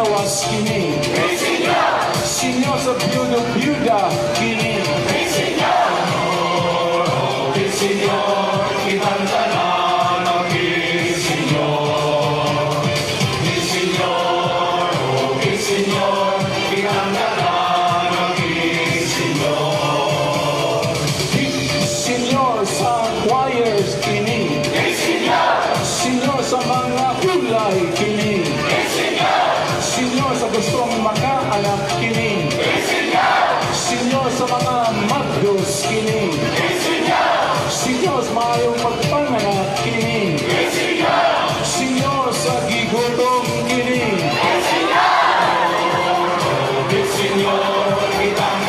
lawas kini. Senyor sa byuda kini. Senyor, kitang Senyor sa choirs kini. Senyor sa mga kulay kini. Senyor sa gustong makaanak kini. Senyor sa mga magdos kini. Senyor sa mayong magpanganak kini. Senyor sa gigutom kini. Senyor, kitang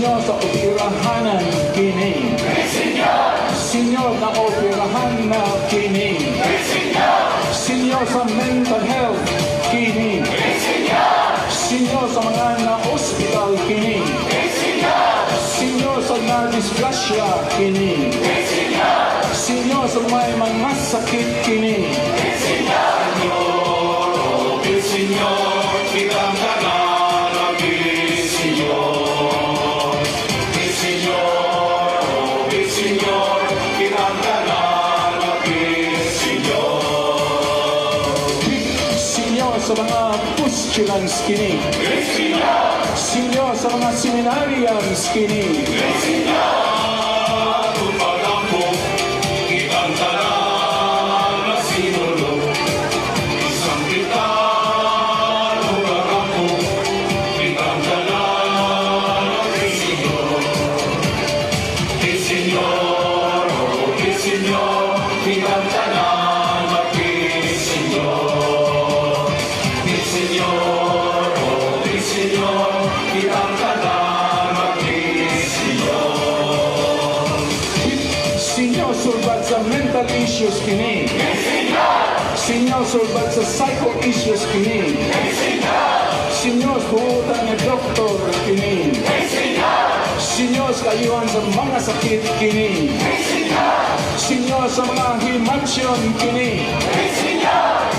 Senyor sa operahanan kini. Senyor na operahan na kini. Senyor sa mental health kini. Senyor sa mga na-hospital kini. Senyor sa na-disgrasya kini. Senyor sa may mga sakit kini. Senyor, kitang sa mga postulants kini. Senyor sa mga seminarians kini. Senyor sulbat sa mental issues kini. Senyor sulbat sa psycho issues kini. Senyor buutan ni doktor kini. Senyor kayuhan sa mga sakit kini. Senyor sa mga himansyon kini.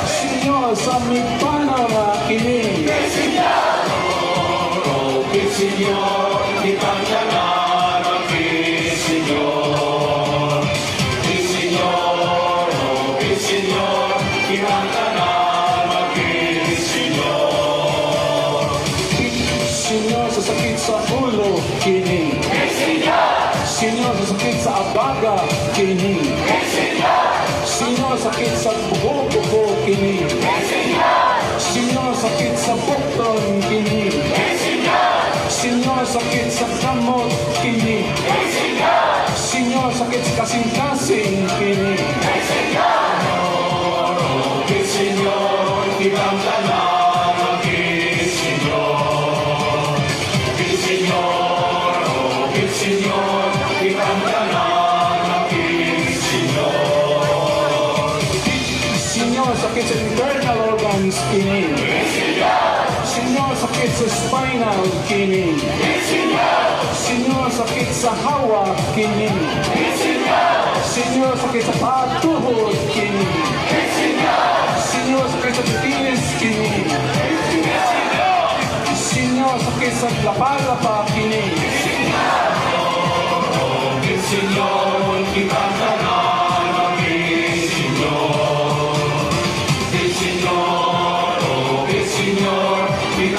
Senyor sa mipanaw na kini. Senyor, kitang Senyor sa sakit sa ulo kini. Senyor sa sakit sa abaga kini. Senyor sakit sa buho-buho kini. Senyor sakit sa bukton kini. Senyor sakit sa kamot kini. Senyor sakit sa kasing-kasing kini. Senyor, kitang Senyor sakit sa internal organs kini. Senyor sakit sa spinal kini. Senyor sakit sa hawak kini. Senyor sakit sa patuhod kini. Senyor sakit sa titis kini. Senyor sakit sa lapa-lapa kini. Senyor, kitang Signor, mi